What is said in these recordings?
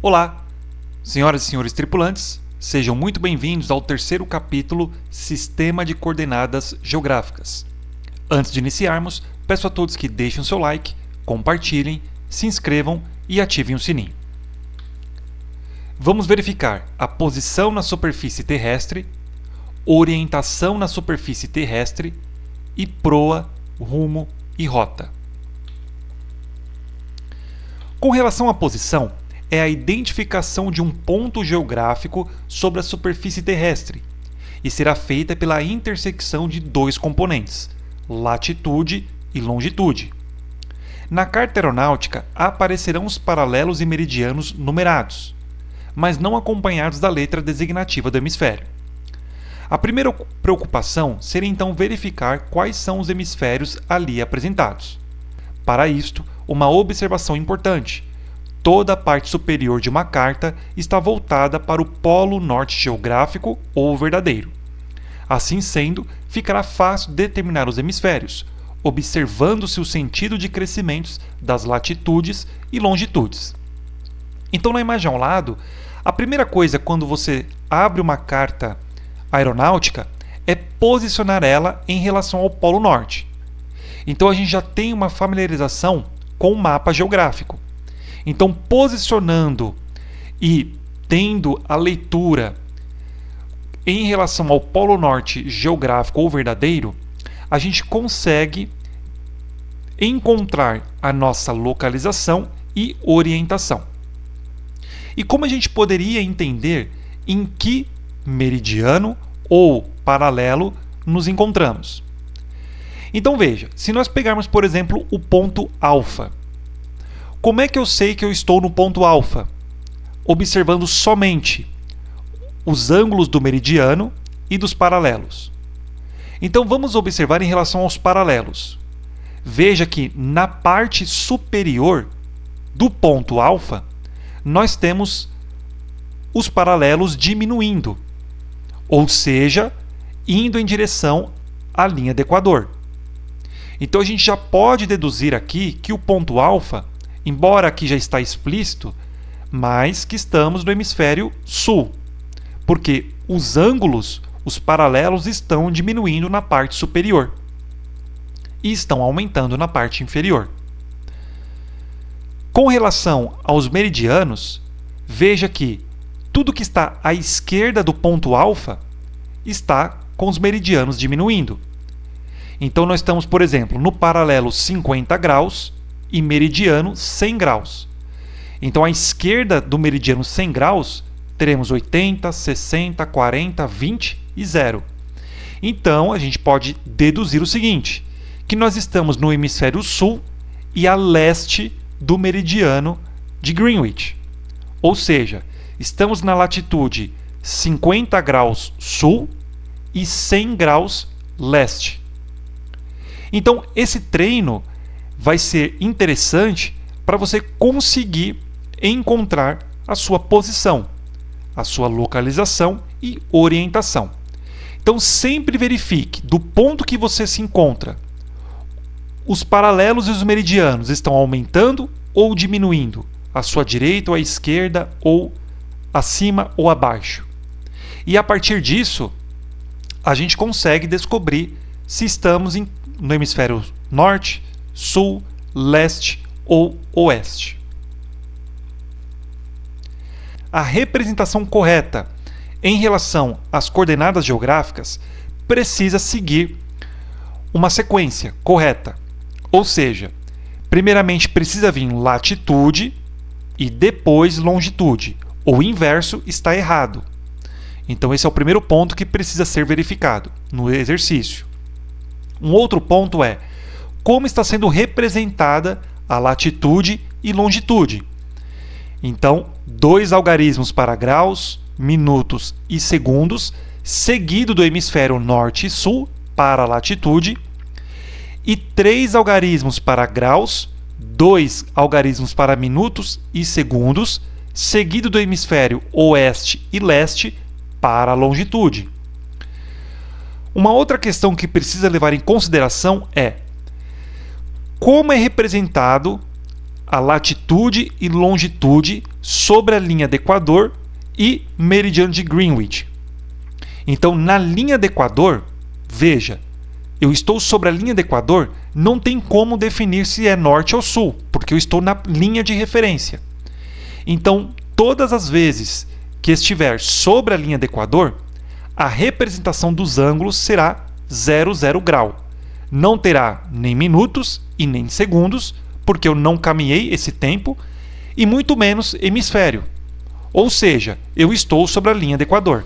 Olá, senhoras e senhores tripulantes, sejam muito bem-vindos ao terceiro capítulo Sistema de Coordenadas Geográficas. Antes de iniciarmos, peço a todos que deixem o seu like, compartilhem, se inscrevam e ativem o sininho. Vamos verificar a posição na superfície terrestre, orientação na superfície terrestre e proa, rumo e rota. Com relação à posição, é a identificação de um ponto geográfico sobre a superfície terrestre e será feita pela intersecção de dois componentes, latitude e longitude. Na carta aeronáutica aparecerão os paralelos e meridianos numerados, mas não acompanhados da letra designativa do hemisfério. A primeira preocupação seria então verificar quais são os hemisférios ali apresentados. Para isto, uma observação importante: toda a parte superior de uma carta está voltada para o polo norte geográfico ou verdadeiro. Assim sendo, ficará fácil determinar os hemisférios, observando-se o sentido de crescimentos das latitudes e longitudes. Então, na imagem ao lado, a primeira coisa quando você abre uma carta aeronáutica é posicionar ela em relação ao polo norte. Então, a gente já tem uma familiarização com o mapa geográfico. Então, posicionando e tendo a leitura em relação ao polo norte geográfico ou verdadeiro, a gente consegue encontrar a nossa localização e orientação. E como a gente poderia entender em que meridiano ou paralelo nos encontramos? Então veja, se nós pegarmos, por exemplo, o ponto alfa, como é que eu sei que eu estou no ponto alfa? Observando somente os ângulos do meridiano e dos paralelos. Então vamos observar em relação aos paralelos. Veja que na parte superior do ponto alfa, nós temos os paralelos diminuindo, ou seja, indo em direção à linha do Equador. Então a gente já pode deduzir aqui que o ponto alfa, embora aqui já está explícito, mas que estamos no hemisfério sul, porque os ângulos, os paralelos estão diminuindo na parte superior e estão aumentando na parte inferior. Com relação aos meridianos, veja que tudo que está à esquerda do ponto alfa está com os meridianos diminuindo. Então nós estamos, por exemplo, no paralelo 50 graus e meridiano 100 graus. Então, à esquerda do meridiano 100 graus, teremos 80, 60, 40, 20 e 0. Então, a gente pode deduzir o seguinte, que nós estamos no hemisfério sul e a leste do meridiano de Greenwich. Ou seja, estamos na latitude 50 graus sul e 100 graus leste. Então, esse treino vai ser interessante para você conseguir encontrar a sua posição, a sua localização e orientação. Então, sempre verifique do ponto que você se encontra, os paralelos e os meridianos estão aumentando ou diminuindo, à sua direita ou à esquerda, ou acima ou abaixo. E a partir disso, a gente consegue descobrir se estamos no hemisfério norte, sul, leste ou oeste. A representação correta em relação às coordenadas geográficas precisa seguir uma sequência correta. Ou seja, primeiramente precisa vir latitude e depois longitude. O inverso está errado. Então esse é o primeiro ponto que precisa ser verificado no exercício. Um outro ponto é como está sendo representada a latitude e longitude. Então, 2 algarismos para graus, minutos e segundos, seguido do hemisfério norte e sul para a latitude, e 3 algarismos para graus, 2 algarismos para minutos e segundos, seguido do hemisfério oeste e leste para a longitude. Uma outra questão que precisa levar em consideração é como é representado a latitude e longitude sobre a linha do Equador e meridiano de Greenwich. Então, na linha do Equador, veja, eu estou sobre a linha do Equador, não tem como definir se é norte ou sul, porque eu estou na linha de referência. Então, todas as vezes que estiver sobre a linha do Equador, a representação dos ângulos será 00 grau. Não terá nem minutos e nem segundos, porque eu não caminhei esse tempo, e muito menos hemisfério. Ou seja, eu estou sobre a linha do Equador.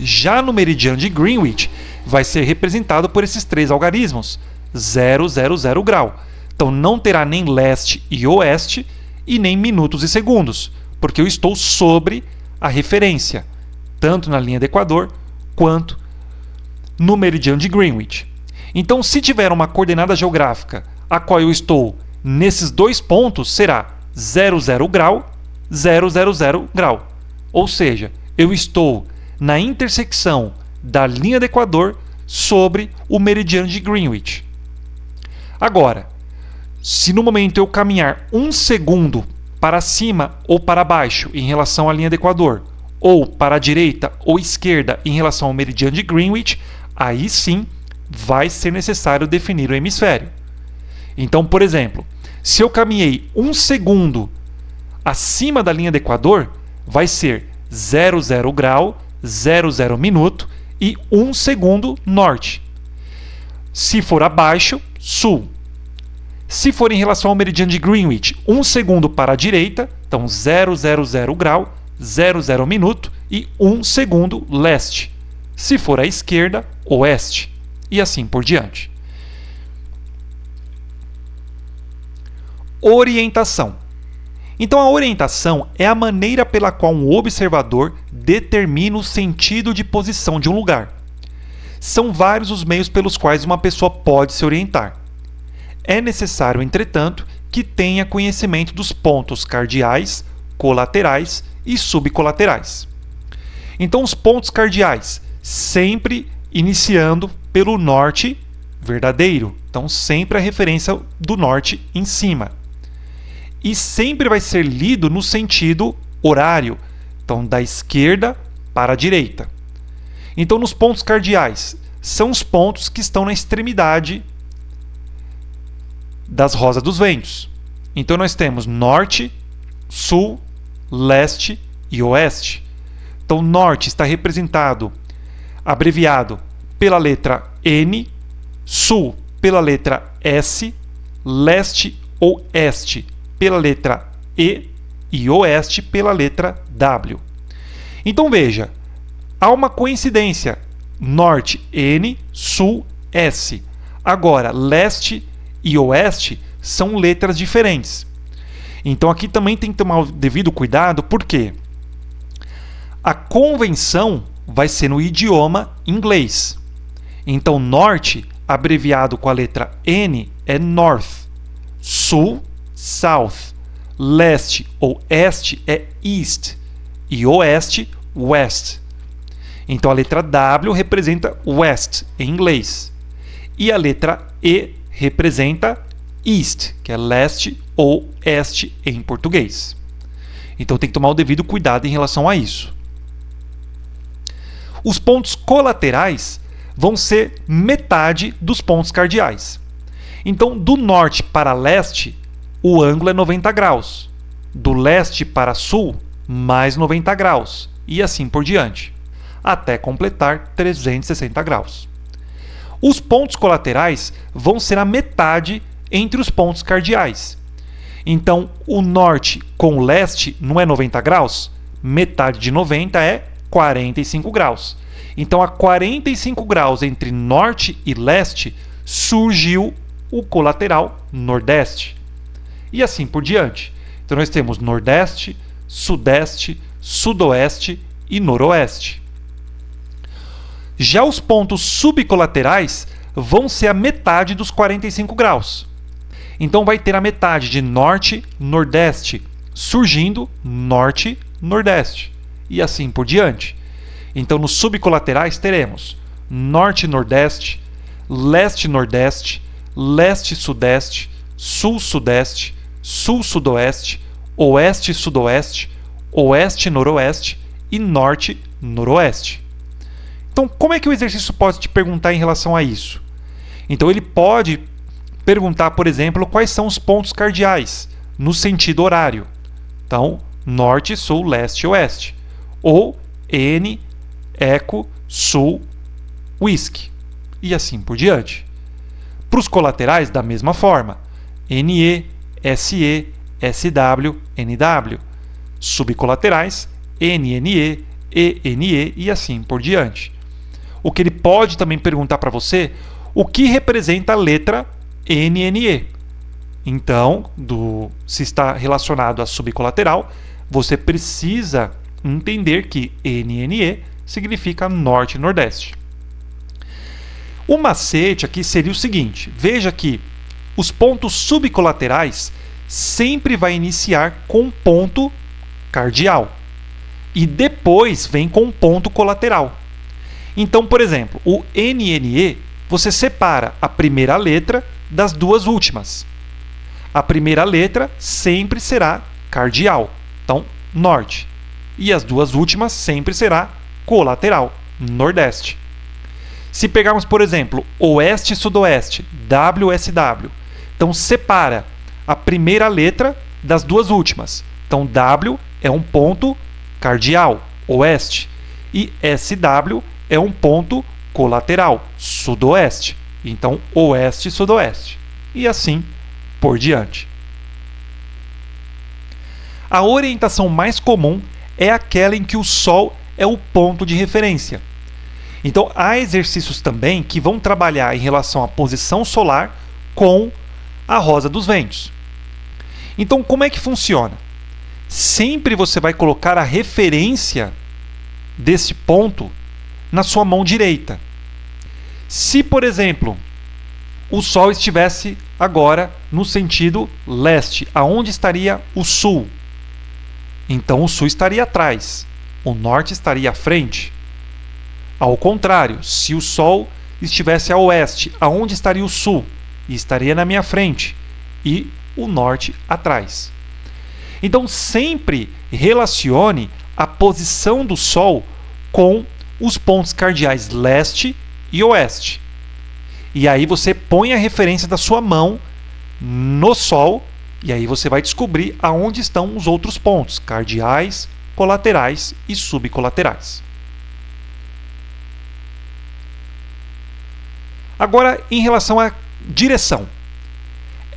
Já no meridiano de Greenwich, vai ser representado por esses três algarismos, 000 grau. Então não terá nem leste e oeste, e nem minutos e segundos, porque eu estou sobre a referência, tanto na linha do Equador quanto no meridiano de Greenwich. Então, se tiver uma coordenada geográfica a qual eu estou nesses dois pontos, será 00 grau, 000 grau. Ou seja, eu estou na intersecção da linha do Equador sobre o meridiano de Greenwich. Agora, se no momento eu caminhar 1 segundo para cima ou para baixo em relação à linha do Equador, ou para a direita ou esquerda em relação ao meridiano de Greenwich, aí sim vai ser necessário definir o hemisfério. Então, por exemplo, se eu caminhei 1 segundo acima da linha do Equador, vai ser 00 grau, 00 minuto e 1 segundo norte. Se for abaixo, sul. Se for em relação ao meridiano de Greenwich, 1 segundo para a direita, então 000 grau, 00 minuto e 1 segundo leste. Se for à esquerda, oeste. E assim por diante. Orientação. Então, a orientação é a maneira pela qual um observador determina o sentido de posição de um lugar. São vários os meios pelos quais uma pessoa pode se orientar. É necessário, entretanto, que tenha conhecimento dos pontos cardeais, colaterais e subcolaterais. Então, os pontos cardeais, sempre iniciando pelo norte verdadeiro. Então, sempre a referência do norte em cima. E sempre vai ser lido no sentido horário, então da esquerda para a direita. Então, nos pontos cardeais, são os pontos que estão na extremidade das rosas dos ventos. Então, nós temos norte, sul, leste e oeste. Então, norte está representado, abreviado pela letra N, sul pela letra S, leste ou este pela letra e oeste pela letra W. Então veja, há uma coincidência, norte N, sul S. Agora, leste e oeste são letras diferentes. Então aqui também tem que tomar o devido cuidado, porque a convenção vai ser no idioma inglês. Então, norte, abreviado com a letra N, é north. Sul, south. Leste ou este é east. E oeste, west. Então, a letra W representa west em inglês. E a letra E representa east, que é leste ou este em português. Então, tem que tomar o devido cuidado em relação a isso. Os pontos colaterais vão ser metade dos pontos cardeais. Então, do norte para leste, o ângulo é 90 graus. Do leste para sul, mais 90 graus. E assim por diante, até completar 360 graus. Os pontos colaterais vão ser a metade entre os pontos cardeais. Então, o norte com o leste não é 90 graus? Metade de 90 é 45 graus. Então, a 45 graus entre norte e leste surgiu o colateral nordeste. E assim por diante. Então, nós temos nordeste, sudeste, sudoeste e noroeste. Já os pontos subcolaterais vão ser a metade dos 45 graus. Então, vai ter a metade de norte, nordeste, surgindo norte, nordeste. E assim por diante. Então, nos subcolaterais teremos norte-nordeste, leste-nordeste, leste-sudeste, sul-sudeste, sul-sudoeste, oeste-sudoeste, oeste-noroeste e norte-noroeste. Então, como é que o exercício pode te perguntar em relação a isso? Então, ele pode perguntar, por exemplo, quais são os pontos cardeais no sentido horário. Então, norte, sul, leste, oeste. Ou N, eco, sul, whisky. E assim por diante. Para os colaterais, da mesma forma. NE, SE, SW, NW. Subcolaterais, NNE, ENE e assim por diante. O que ele pode também perguntar para você, o que representa a letra NNE. Então, se está relacionado a subcolateral, você precisa entender que NNE significa norte e nordeste. O macete aqui seria o seguinte, veja que os pontos subcolaterais sempre vai iniciar com um ponto cardial e depois vem com um ponto colateral. Então, por exemplo, o NNE, você separa a primeira letra das duas últimas. A primeira letra sempre será cardial, então norte. E as duas últimas sempre será colateral, nordeste. Se pegarmos, por exemplo, oeste e sudoeste, WSW, então separa a primeira letra das duas últimas. Então W é um ponto cardial, oeste, e SW é um ponto colateral, sudoeste. Então oeste e sudoeste. E assim por diante. A orientação mais comum é aquela em que o Sol é o ponto de referência. Então, há exercícios também que vão trabalhar em relação à posição solar com a rosa dos ventos. Então, como é que funciona? Sempre você vai colocar a referência desse ponto na sua mão direita. Se, por exemplo, o Sol estivesse agora no sentido leste, aonde estaria o Sul? Então, o Sul estaria atrás, o Norte estaria à frente. Ao contrário, se o Sol estivesse a oeste, aonde estaria o Sul? Estaria na minha frente e o Norte atrás. Então, sempre relacione a posição do Sol com os pontos cardeais leste e oeste. E aí você põe a referência da sua mão no Sol e aí você vai descobrir aonde estão os outros pontos cardeais, colaterais e subcolaterais. Agora, em relação à direção.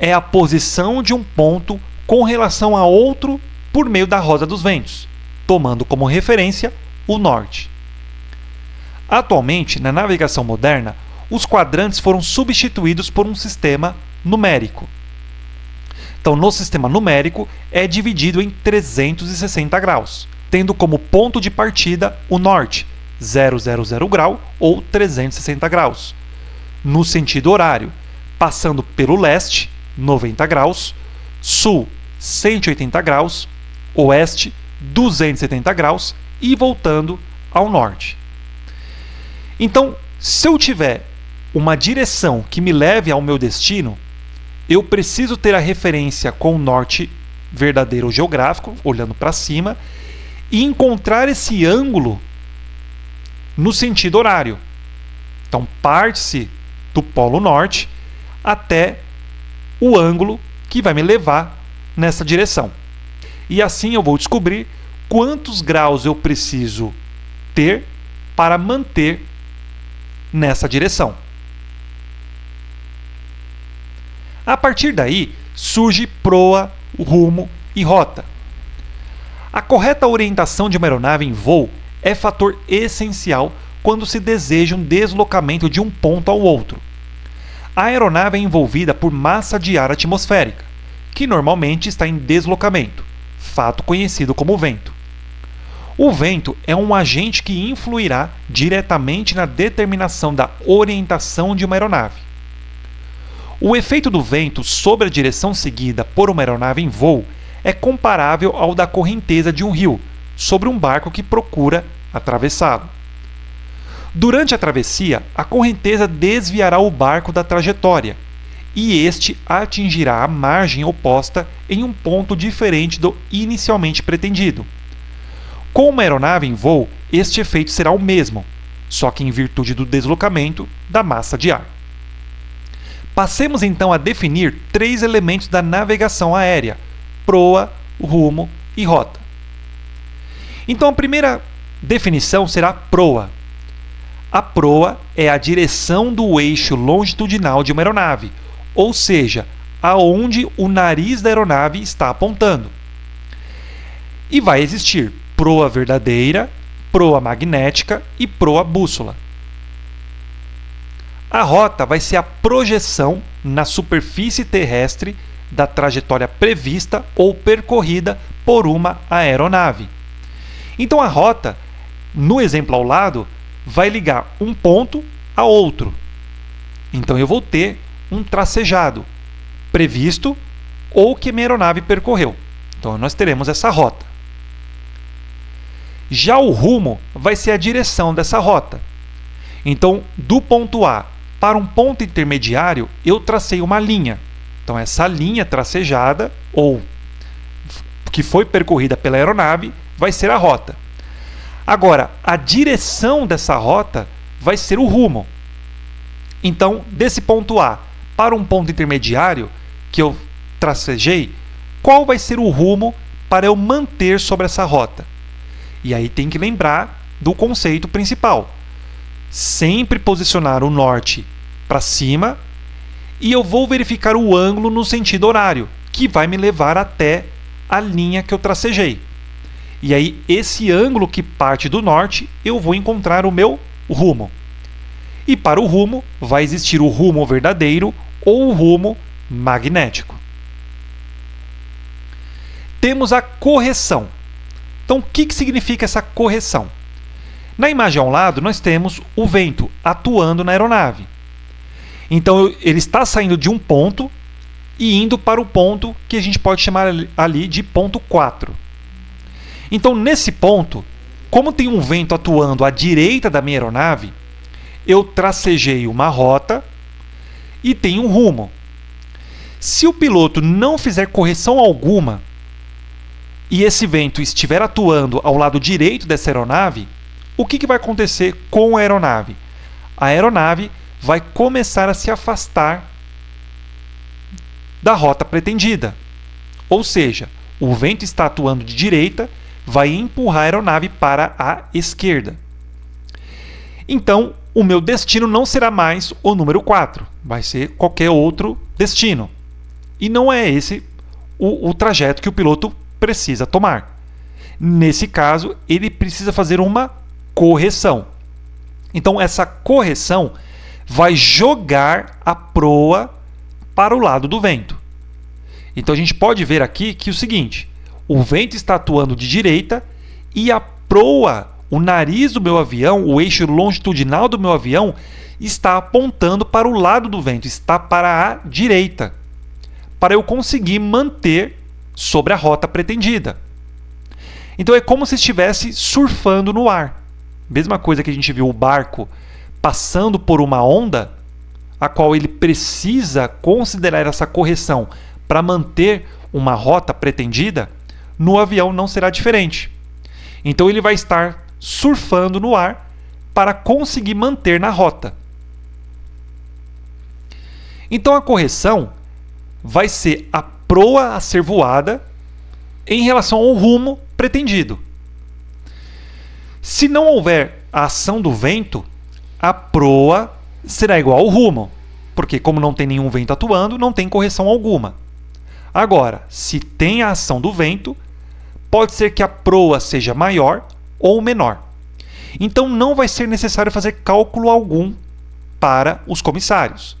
É a posição de um ponto com relação a outro por meio da rosa dos ventos, tomando como referência o norte. Atualmente, na navegação moderna, os quadrantes foram substituídos por um sistema numérico. Então, no sistema numérico, é dividido em 360 graus, tendo como ponto de partida o norte, 000 grau ou 360 graus. No sentido horário, passando pelo leste, 90 graus, sul, 180 graus, oeste, 270 graus e voltando ao norte. Então, se eu tiver uma direção que me leve ao meu destino, eu preciso ter a referência com o norte verdadeiro geográfico, olhando para cima, e encontrar esse ângulo no sentido horário. Então, parte-se do polo norte até o ângulo que vai me levar nessa direção. E assim eu vou descobrir quantos graus eu preciso ter para manter nessa direção. A partir daí, surge proa, rumo e rota. A correta orientação de uma aeronave em voo é fator essencial quando se deseja um deslocamento de um ponto ao outro. A aeronave é envolvida por massa de ar atmosférica, que normalmente está em deslocamento, fato conhecido como vento. O vento é um agente que influirá diretamente na determinação da orientação de uma aeronave. O efeito do vento sobre a direção seguida por uma aeronave em voo é comparável ao da correnteza de um rio sobre um barco que procura atravessá-lo. Durante a travessia, a correnteza desviará o barco da trajetória e este atingirá a margem oposta em um ponto diferente do inicialmente pretendido. Com uma aeronave em voo, este efeito será o mesmo, só que em virtude do deslocamento da massa de ar. Passemos então a definir 3 elementos da navegação aérea: proa, rumo e rota. Então a primeira definição será proa. A proa é a direção do eixo longitudinal de uma aeronave, ou seja, aonde o nariz da aeronave está apontando. E vai existir proa verdadeira, proa magnética e proa bússola. A rota vai ser a projeção na superfície terrestre da trajetória prevista ou percorrida por uma aeronave. Então a rota, no exemplo ao lado, vai ligar um ponto a outro. Então eu vou ter um tracejado previsto ou que minha aeronave percorreu. Então nós teremos essa rota. Já o rumo vai ser a direção dessa rota. Então, do ponto A para um ponto intermediário, eu tracei uma linha. Então essa linha tracejada, ou que foi percorrida pela aeronave, vai ser a rota. Agora, a direção dessa rota vai ser o rumo. Então, desse ponto A para um ponto intermediário que eu tracejei, qual vai ser o rumo para eu manter sobre essa rota? E aí tem que lembrar do conceito principal. Sempre posicionar o norte para cima e eu vou verificar o ângulo no sentido horário, que vai me levar até a linha que eu tracejei. E aí, esse ângulo que parte do norte, eu vou encontrar o meu rumo. E para o rumo, vai existir o rumo verdadeiro ou o rumo magnético. Temos a correção. Então, o que significa essa correção? Na imagem ao lado, nós temos o vento atuando na aeronave. Então, ele está saindo de um ponto e indo para o ponto que a gente pode chamar ali de ponto 4. Então, nesse ponto, como tem um vento atuando à direita da minha aeronave, eu tracejei uma rota e tenho um rumo. Se o piloto não fizer correção alguma e esse vento estiver atuando ao lado direito dessa aeronave, o que vai acontecer com a aeronave? A aeronave vai começar a se afastar da rota pretendida. Ou seja, o vento está atuando de direita, vai empurrar a aeronave para a esquerda. Então, o meu destino não será mais o número 4, vai ser qualquer outro destino. E não é esse o trajeto que o piloto precisa tomar. Nesse caso, ele precisa fazer uma correção. Então, essa correção vai jogar a proa para o lado do vento. Então, a gente pode ver aqui que é o seguinte: o vento está atuando de direita e a proa, o nariz do meu avião, o eixo longitudinal do meu avião, está apontando para o lado do vento, está para a direita, para eu conseguir manter sobre a rota pretendida. Então é como se estivesse surfando no ar. Mesma coisa que a gente viu o barco passando por uma onda, a qual ele precisa considerar essa correção para manter uma rota pretendida, no avião não será diferente. Então ele vai estar surfando no ar para conseguir manter na rota. Então a correção vai ser a proa a ser voada em relação ao rumo pretendido. Se não houver a ação do vento, a proa será igual ao rumo, porque como não tem nenhum vento atuando, não tem correção alguma. Agora, se tem a ação do vento, pode ser que a proa seja maior ou menor. Então não vai ser necessário fazer cálculo algum para os comissários.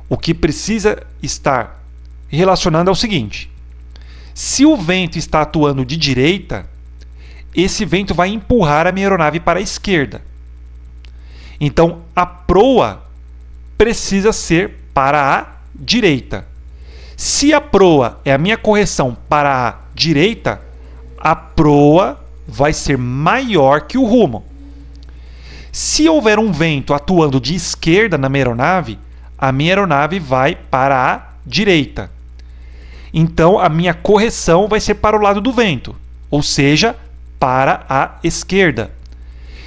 O que precisa estar relacionando é o seguinte: se o vento está atuando de direita, esse vento vai empurrar a minha aeronave para a esquerda. Então a proa precisa ser para a direita. Se a proa é a minha correção para a direita, a proa vai ser maior que o rumo. Se houver um vento atuando de esquerda na minha aeronave, a minha aeronave vai para a direita. Então, a minha correção vai ser para o lado do vento, ou seja, para a esquerda.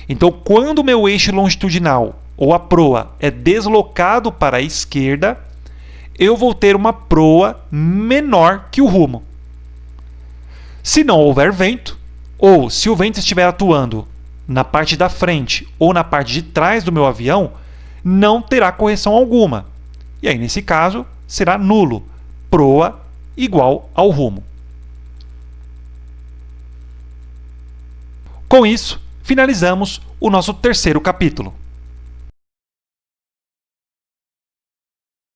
Então, quando o meu eixo longitudinal, ou a proa, é deslocado para a esquerda, eu vou ter uma proa menor que o rumo. Se não houver vento, ou se o vento estiver atuando na parte da frente ou na parte de trás do meu avião, não terá correção alguma. E aí, nesse caso, será nulo. Proa igual ao rumo. Com isso, finalizamos o nosso terceiro capítulo.